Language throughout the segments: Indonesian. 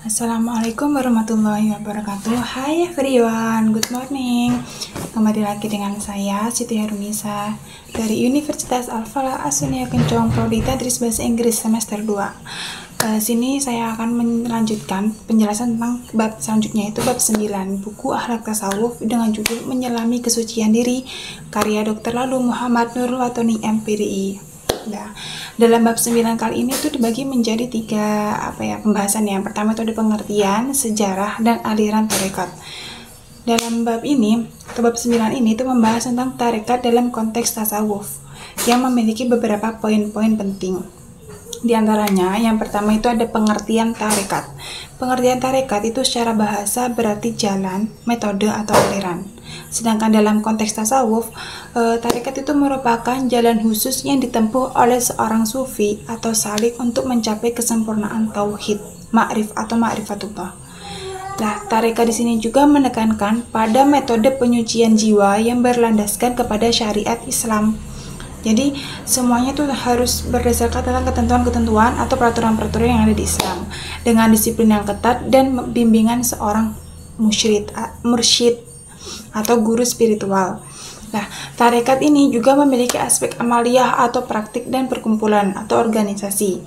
Assalamualaikum warahmatullahi wabarakatuh. Hai everyone, good morning. Kembali lagi dengan saya Siti Harunisa dari Universitas Al-Falah Asunia Kencong Prodi Tadris Bahasa Inggris semester 2. Sini saya akan melanjutkan penjelasan tentang bab selanjutnya, itu bab 9 buku Akhlak Tasawuf dengan judul Menyelami Kesucian Diri karya Dr. Lalu Muhammad Nurul Watoni MPDI. Nah, dalam bab 9 kali ini tuh dibagi menjadi tiga pembahasan. Yang pertama itu ada pengertian, sejarah, dan aliran tarekat. Dalam bab ini, atau bab 9 ini tuh membahas tentang tarekat dalam konteks tasawuf yang memiliki beberapa poin-poin penting. Di antaranya, yang pertama itu ada pengertian tarekat. Pengertian tarekat itu secara bahasa berarti jalan, metode, atau aliran. Sedangkan dalam konteks tasawuf, tarekat itu merupakan jalan khusus yang ditempuh oleh seorang sufi atau salik untuk mencapai kesempurnaan tauhid, ma'rif atau ma'rifatullah. Nah, tarekat di sini juga menekankan pada metode penyucian jiwa yang berlandaskan kepada syariat Islam. Jadi semuanya tuh harus berdasarkan tentang ketentuan-ketentuan atau peraturan-peraturan yang ada di Islam dengan disiplin yang ketat dan bimbingan seorang mursyid atau guru spiritual. Nah, tarekat ini juga memiliki aspek amaliyah atau praktik dan perkumpulan atau organisasi.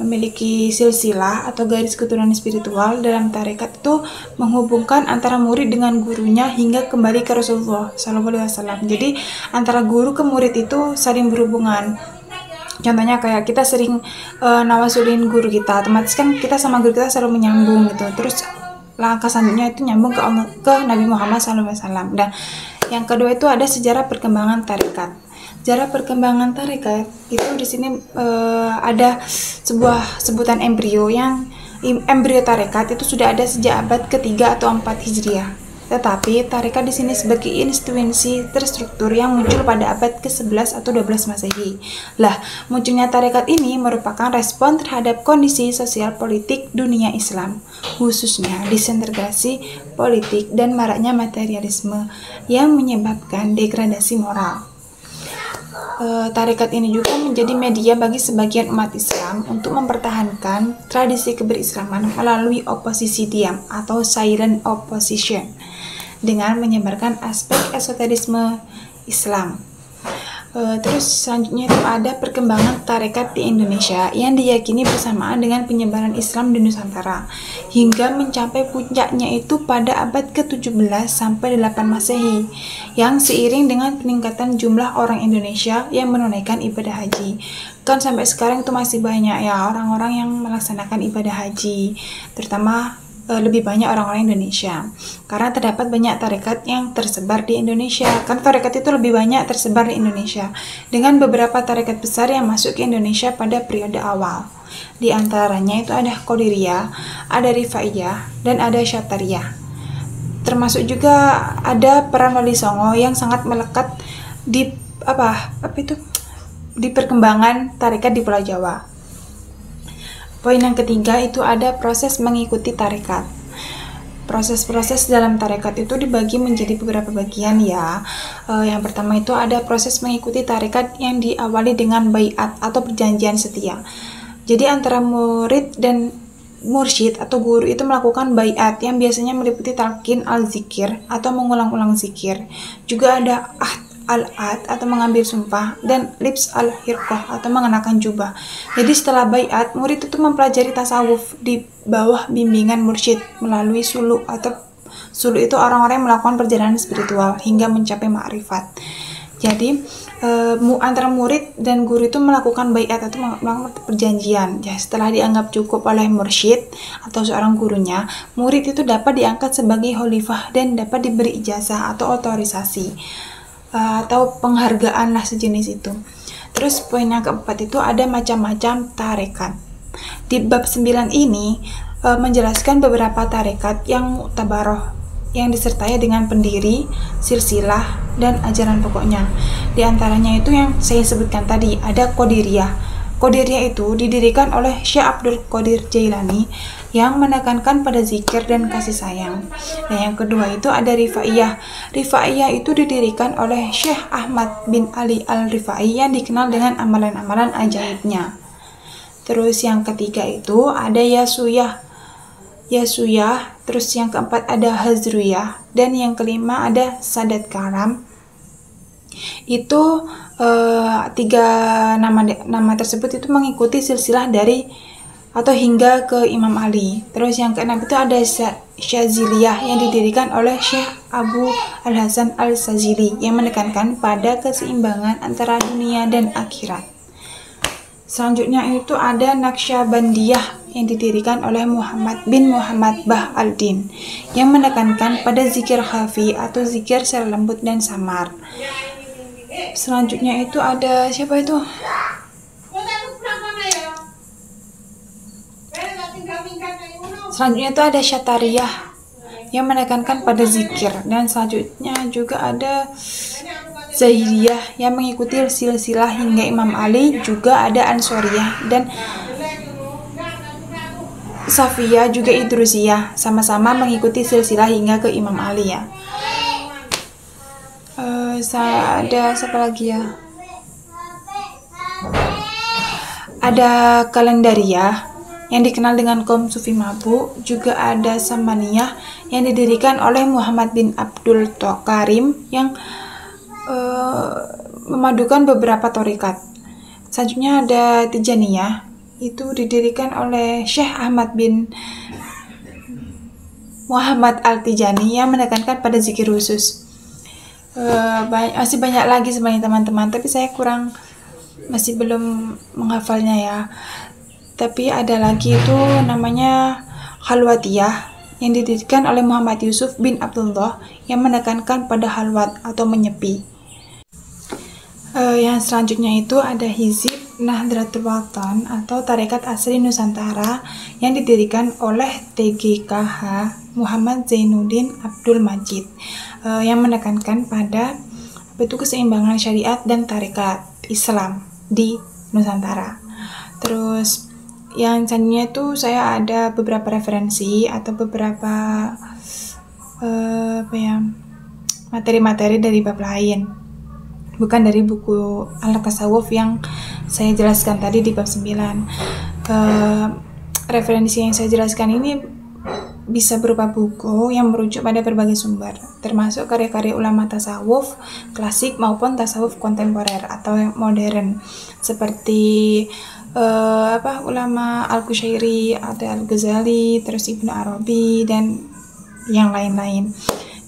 Memiliki silsilah atau garis keturunan spiritual. Dalam tarekat itu menghubungkan antara murid dengan gurunya hingga kembali ke Rasulullah SAW. Jadi antara guru ke murid itu saling berhubungan. Contohnya kayak kita sering nawasulin guru kita, otomatis kan kita sama guru kita selalu menyambung gitu. Terus langkah selanjutnya itu nyambung ke Nabi Muhammad SAW. Dan yang kedua itu ada sejarah perkembangan tarekat. Sejarah perkembangan tarekat itu di sini ada sebuah sebutan embrio tarekat itu sudah ada sejak abad ketiga atau 4 Hijriah. Tetapi tarekat di sini sebagai institusi terstruktur yang muncul pada abad ke-11 atau 12 Masehi. Lah, munculnya tarekat ini merupakan respon terhadap kondisi sosial politik dunia Islam, khususnya disintegrasi politik dan maraknya materialisme yang menyebabkan degradasi moral. Tarekat ini juga menjadi media bagi sebagian umat Islam untuk mempertahankan tradisi keberislaman melalui oposisi diam atau silent opposition dengan menyebarkan aspek esoterisme Islam. Terus selanjutnya itu ada perkembangan tarekat di Indonesia yang diyakini bersamaan dengan penyebaran Islam di Nusantara hingga mencapai puncaknya itu pada abad ke-17 sampai 8 Masehi yang seiring dengan peningkatan jumlah orang Indonesia yang menunaikan ibadah haji. Kan sampai sekarang itu masih banyak ya orang-orang yang melaksanakan ibadah haji, terutama lebih banyak orang-orang Indonesia karena terdapat banyak tarekat yang tersebar di Indonesia. Karena tarekat itu lebih banyak tersebar di Indonesia dengan beberapa tarekat besar yang masuk ke Indonesia pada periode awal. Di antaranya itu ada Qadiriyah, ada Rifaiyah, dan ada Syatariyah. Termasuk juga ada peran Wali Songo yang sangat melekat di di perkembangan tarekat di Pulau Jawa. Poin yang ketiga itu ada proses mengikuti tarekat. Proses-proses dalam tarekat itu dibagi menjadi beberapa bagian ya. Yang pertama itu ada proses mengikuti tarekat yang diawali dengan baiat atau perjanjian setia. Jadi antara murid dan mursyid atau guru itu melakukan baiat yang biasanya meliputi talqin al-zikir atau mengulang-ulang zikir. Juga ada al-ad atau mengambil sumpah, dan lips al-hirqah atau mengenakan jubah. Jadi setelah baiat, murid itu mempelajari tasawuf di bawah bimbingan mursyid melalui suluk itu orang-orang yang melakukan perjalanan spiritual hingga mencapai ma'rifat. Jadi antara murid dan guru itu melakukan baiat atau melakukan perjanjian. Ya, setelah dianggap cukup oleh mursyid atau seorang gurunya, murid itu dapat diangkat sebagai khalifah dan dapat diberi ijazah atau otorisasi atau penghargaan lah sejenis itu. Terus poin yang keempat itu ada macam-macam tarekat. Di bab 9 ini menjelaskan beberapa tarekat yang mu'tabaroh yang disertai dengan pendiri, silsilah, dan ajaran pokoknya. Di antaranya itu yang saya sebutkan tadi ada Qadiriyah. Qadiriyah itu didirikan oleh Syekh Abdul Qadir Jailani yang menekankan pada zikir dan kasih sayang. Dan yang kedua itu ada Rifaiyah. Rifaiyah itu didirikan oleh Syekh Ahmad bin Ali Al-Rifai yang dikenal dengan amalan-amalan ajaibnya. Terus yang ketiga itu ada Yasuyah. Yasuyah, terus yang keempat ada Hazruyah, dan yang kelima ada Sadat Karam. Itu tiga nama tersebut itu mengikuti silsilah dari atau hingga ke Imam Ali. Terus yang keenam itu ada Syaziliyah yang didirikan oleh Syekh Abu Al-Hasan Al-Sazili yang menekankan pada keseimbangan antara dunia dan akhirat. Selanjutnya itu ada Naqsyabandiyah yang didirikan oleh Muhammad bin Muhammad Bah al-Din yang menekankan pada zikir khafi atau zikir secara lembut dan samar. Selanjutnya itu ada siapa itu? Selanjutnya itu ada Syatariyah yang menekankan pada zikir, dan selanjutnya juga ada Zahiriyah yang mengikuti silsilah hingga Imam Ali. Juga ada Ansoriyah dan Safiyah, juga Idrusiyah, sama-sama mengikuti silsilah hingga ke Imam Ali ya. Ada siapa lagi ya? Ada Kalendariyah yang dikenal dengan kaum Sufi mabuk. Juga ada Samaniyah yang didirikan oleh Muhammad bin Abdul Karim yang memadukan beberapa tharikat. Selanjutnya ada Tijaniyah, itu didirikan oleh Syekh Ahmad bin Muhammad Al-Tijani yang menekankan pada zikir khusus. Masih banyak lagi sebenarnya teman-teman, tapi saya masih belum menghafalnya ya. Tapi ada lagi itu namanya Khalwatiyah yang didirikan oleh Muhammad Yusuf bin Abdullah yang menekankan pada halwat atau menyepi. Yang selanjutnya itu ada Hizib Nahdlatul Watan atau Tarekat Asri Nusantara yang didirikan oleh TGKH Muhammad Zainuddin Abdul Majid yang menekankan pada keseimbangan syariat dan tarekat Islam di Nusantara. Terus yang selanjutnya itu saya ada beberapa referensi atau beberapa materi-materi dari bab lain, bukan dari buku Al-Tasawuf yang saya jelaskan tadi di bab 9. Referensi yang saya jelaskan ini bisa berupa buku yang merujuk pada berbagai sumber, termasuk karya-karya ulama tasawuf klasik maupun tasawuf kontemporer atau modern, seperti ulama Al-Qushairi, ada Al-Ghazali, terus Ibnu Arabi, dan yang lain-lain.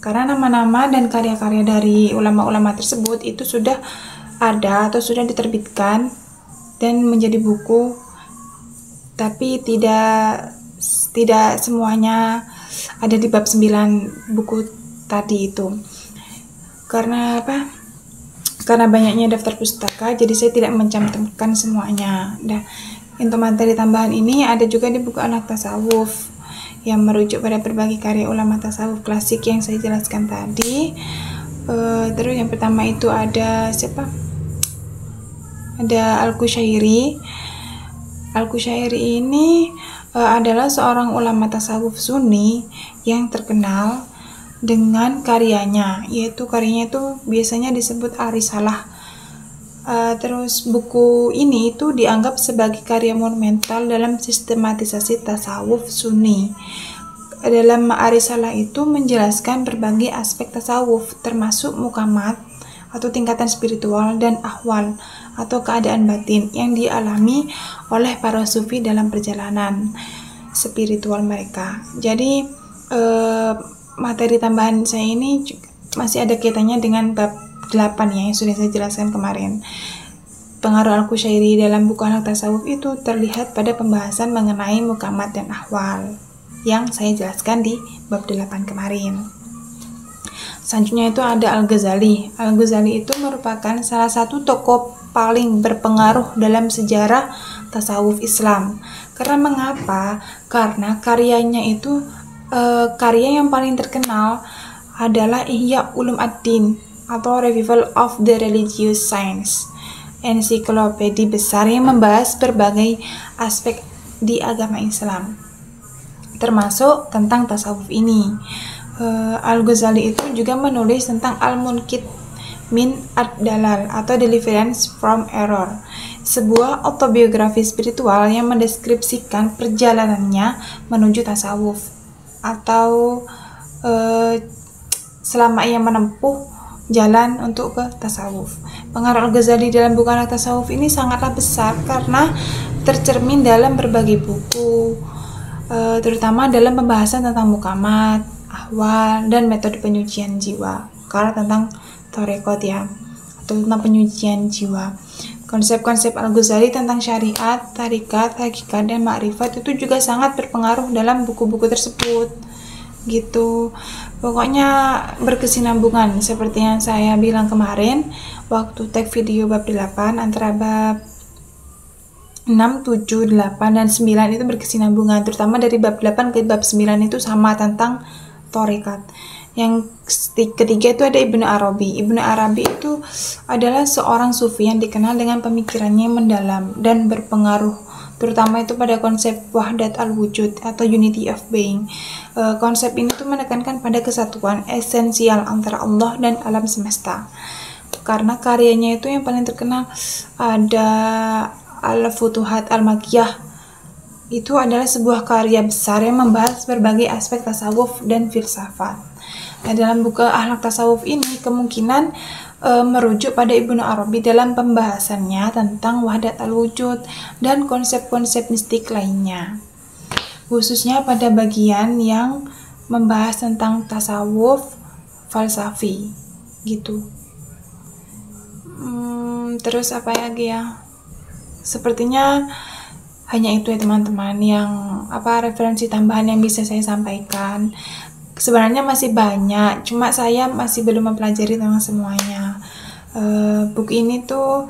Karena nama-nama dan karya-karya dari ulama-ulama tersebut itu sudah ada atau sudah diterbitkan dan menjadi buku, tapi tidak semuanya ada di bab 9 buku tadi itu. Karena karena banyaknya daftar pustaka, jadi saya tidak mencantumkan semuanya. Nah, untuk materi tambahan ini ada juga di buku Anak Tasawuf yang merujuk pada berbagai karya ulama tasawuf klasik yang saya jelaskan tadi. Terus yang pertama itu ada siapa? Ada Al-Qushairi. Al-Qushairi ini adalah seorang ulama tasawuf Sunni yang terkenal dengan karyanya, yaitu karyanya itu biasanya disebut Ar-Risalah. Terus buku ini itu dianggap sebagai karya monumental dalam sistematisasi tasawuf Sunni. Dalam Ar-Risalah itu menjelaskan berbagai aspek tasawuf, termasuk muqamat atau tingkatan spiritual dan ahwal atau keadaan batin yang dialami oleh para sufi dalam perjalanan spiritual mereka. Jadi materi tambahan saya ini masih ada kaitannya dengan bab 8 ya, yang sudah saya jelaskan kemarin. Pengaruh Al-Qushairi dalam buku Anak Tasawuf itu terlihat pada pembahasan mengenai muqamat dan ahwal yang saya jelaskan di bab 8 kemarin. Selanjutnya itu ada Al-Ghazali. Al-Ghazali itu merupakan salah satu tokoh paling berpengaruh dalam sejarah tasawuf Islam. Karena mengapa? Karena karyanya itu karya yang paling terkenal adalah Ihya Ulum Ad-Din atau Revival of the Religious Science, ensiklopedi besar yang membahas berbagai aspek di agama Islam, termasuk tentang tasawuf ini. Al-Ghazali itu juga menulis tentang Al-Munqidh min ad-dalal atau Deliverance from Error, sebuah autobiografi spiritual yang mendeskripsikan perjalanannya menuju tasawuf atau selama ia menempuh jalan untuk ke tasawuf. Pengaruh Al-Ghazali dalam buku Anak Tasawuf ini sangatlah besar karena tercermin dalam berbagai buku, terutama dalam pembahasan tentang muqamat, ahwal, dan metode penyucian jiwa. Karena tentang torekot ya, atau tentang penyucian jiwa. Konsep-konsep Al-Ghazali tentang syariat, tarikat, hakikat, dan makrifat itu juga sangat berpengaruh dalam buku-buku tersebut. Gitu. Pokoknya berkesinambungan seperti yang saya bilang kemarin waktu tag video bab 8, antara bab 6, 7, 8, dan 9 itu berkesinambungan, terutama dari bab 8 ke bab 9 itu sama tentang torekat. Yang ketiga itu ada Ibnu Arabi. Ibnu Arabi itu adalah seorang sufi yang dikenal dengan pemikirannya yang mendalam dan berpengaruh, terutama itu pada konsep wahdat al-wujud atau unity of being. Konsep ini tuh menekankan pada kesatuan esensial antara Allah dan alam semesta. Karena karyanya itu yang paling terkenal ada Al-Futuhat Al-Makkiyah. Itu adalah sebuah karya besar yang membahas berbagai aspek tasawuf dan filsafat. Nah, dalam buku Akhlak Tasawuf ini kemungkinan merujuk pada Ibnu Arabi dalam pembahasannya tentang wahdat al-wujud dan konsep-konsep mistik lainnya, khususnya pada bagian yang membahas tentang tasawuf falsafi gitu. Terus apa lagi ya? Sepertinya hanya itu ya teman-teman, yang referensi tambahan yang bisa saya sampaikan. Sebenarnya masih banyak, cuma saya masih belum mempelajari tentang semuanya. Buku ini tuh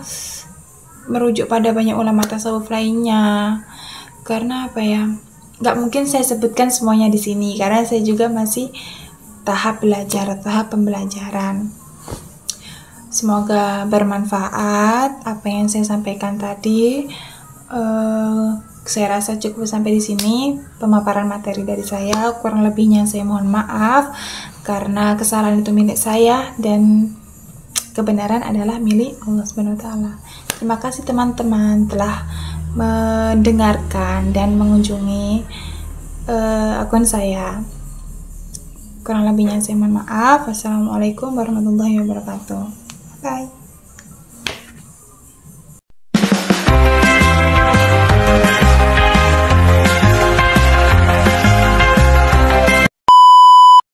merujuk pada banyak ulama tasawuf lainnya. Karena nggak mungkin saya sebutkan semuanya di sini, karena saya juga masih tahap pembelajaran. Semoga bermanfaat apa yang saya sampaikan tadi. Saya rasa cukup sampai di sini pemaparan materi dari saya. Kurang lebihnya saya mohon maaf, karena kesalahan itu milik saya dan kebenaran adalah milik Allah Subhanahu wa taala. Terima kasih teman-teman telah mendengarkan dan mengunjungi akun saya. Kurang lebihnya saya mohon maaf. Wassalamualaikum warahmatullahi wabarakatuh. Bye.